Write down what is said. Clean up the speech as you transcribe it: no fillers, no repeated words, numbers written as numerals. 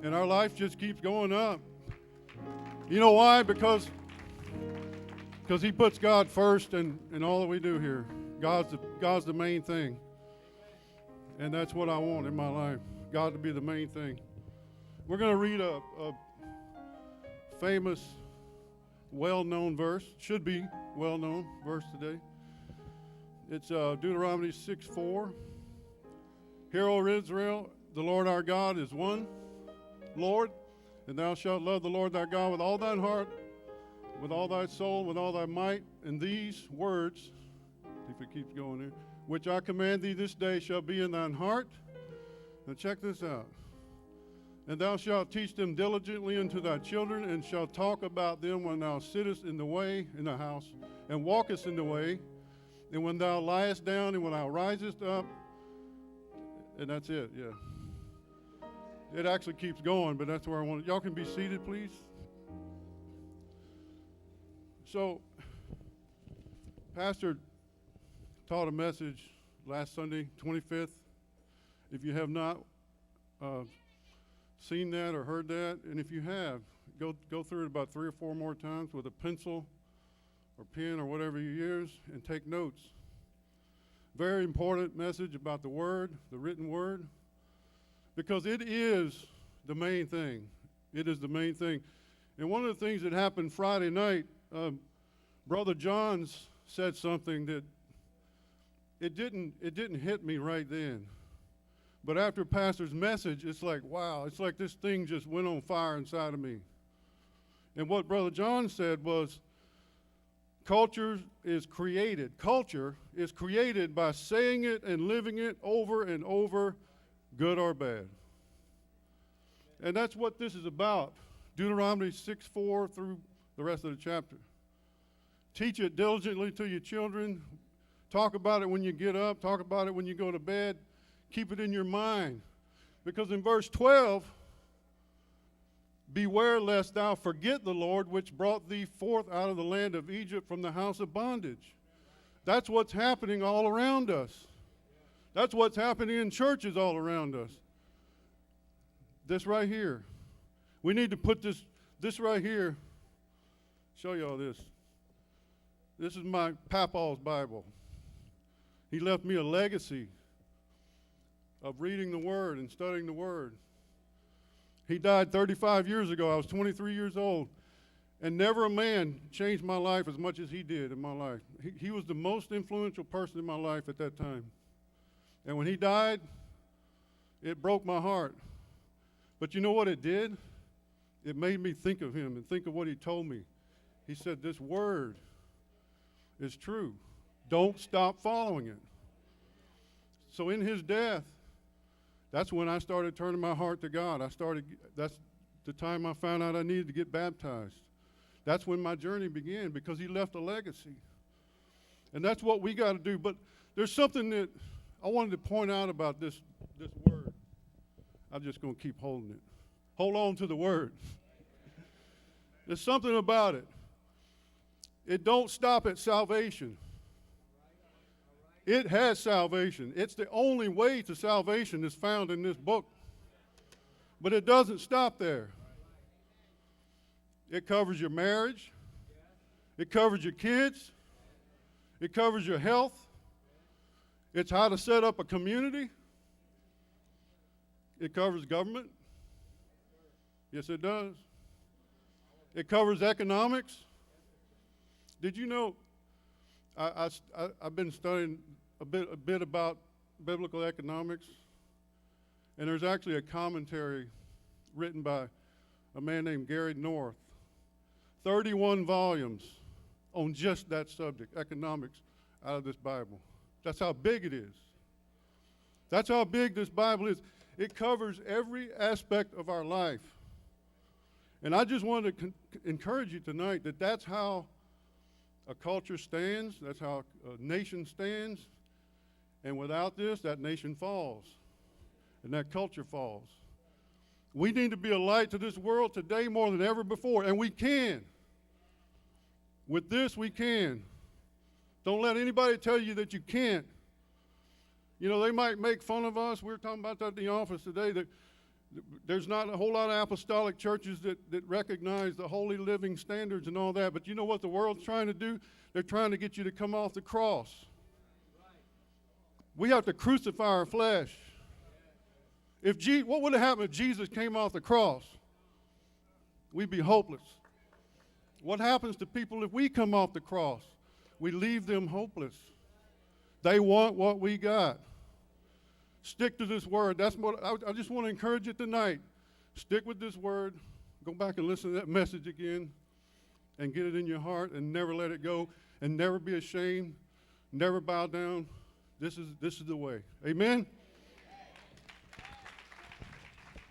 And our life just keeps going up. You know why? Because he puts God first in all that we do here. God's the main thing. And that's what I want in my life, God to be the main thing. We're going to read a famous, well-known verse, should be well-known verse today. It's Deuteronomy 6:4. Hear, O Israel, the Lord our God is one Lord, and thou shalt love the Lord thy God with all thine heart, with all thy soul, with all thy might. And these words, if it keeps going here, which I command thee this day shall be in thine heart. Now check this out. And thou shalt teach them diligently unto thy children, and shalt talk about them when thou sittest in the way in the house, and walkest in the way, and when thou liest down, and when thou risest up. And that's it, yeah. It actually keeps going, but that's where I want it. Y'all can be seated, please. So, Pastor taught a message last Sunday, 25th. If you have not seen that or heard that, and if you have, go through it about 3 or 4 more times with a pencil or pen or whatever you use and take notes. Very important message about the Word, the written Word, because it is the main thing. It is the main thing. And one of the things that happened Friday night, Brother Johns said something that it didn't hit me right then. But after Pastor's message, it's like, wow, it's like this thing just went on fire inside of me. And what Brother John said was, culture is created by saying it and living it over and over, good or bad. And that's what this is about. Deuteronomy 6:4 through the rest of the chapter. Teach it diligently to your children. Talk about it when you get up. Talk about it when you go to bed. Keep it in your mind. Because in verse 12, beware lest thou forget the Lord which brought thee forth out of the land of Egypt from the house of bondage. That's what's happening all around us. That's what's happening in churches all around us. This right here. We need to put this right here. Show y'all this. This is my Papaw's Bible. He left me a legacy of reading the Word and studying the Word. He died 35 years ago. I was 23 years old. And never a man changed my life as much as he did in my life. He was the most influential person in my life at that time. And when he died, it broke my heart. But you know what it did? It made me think of him and think of what he told me. He said, this Word is true. Don't stop following it. So in his death, that's when I started turning my heart to God. That's the time I found out I needed to get baptized. That's when my journey began, because he left a legacy. And that's what we got to do. But there's something that I wanted to point out about this Word. I'm just going to keep holding it. Hold on to the Word. There's something about it. It don't stop at salvation. It has salvation. It's the only way to salvation is found in this book. But it doesn't stop there. It covers your marriage. It covers your kids. It covers your health. It's how to set up a community. It covers government. Yes, it does. It covers economics. Did you know, I've been studying a bit about biblical economics, and there's actually a commentary written by a man named Gary North, 31 volumes on just that subject, economics, out of this Bible. That's how big it is. That's how big this Bible is. It covers every aspect of our life. And I just wanted to encourage you tonight that that's how a culture stands, that's how a nation stands, and without this, that nation falls, and that culture falls. We need to be a light to this world today more than ever before, and we can. With this, we can. Don't let anybody tell you that you can't. You know, they might make fun of us. We were talking about that in the office today, that There's not a whole lot of apostolic churches that recognize the holy living standards and all that, but you know what the world's trying to do? They're trying to get you to come off the cross. We have to crucify our flesh. What would have happened if Jesus came off the cross? We'd be hopeless. What happens to people if we come off the cross? We leave them hopeless. They want what we got. Stick to this word. That's what I just want to encourage you tonight. Stick with this word. Go back and listen to that message again and get it in your heart and never let it go and never be ashamed. Never bow down. This is the way. Amen.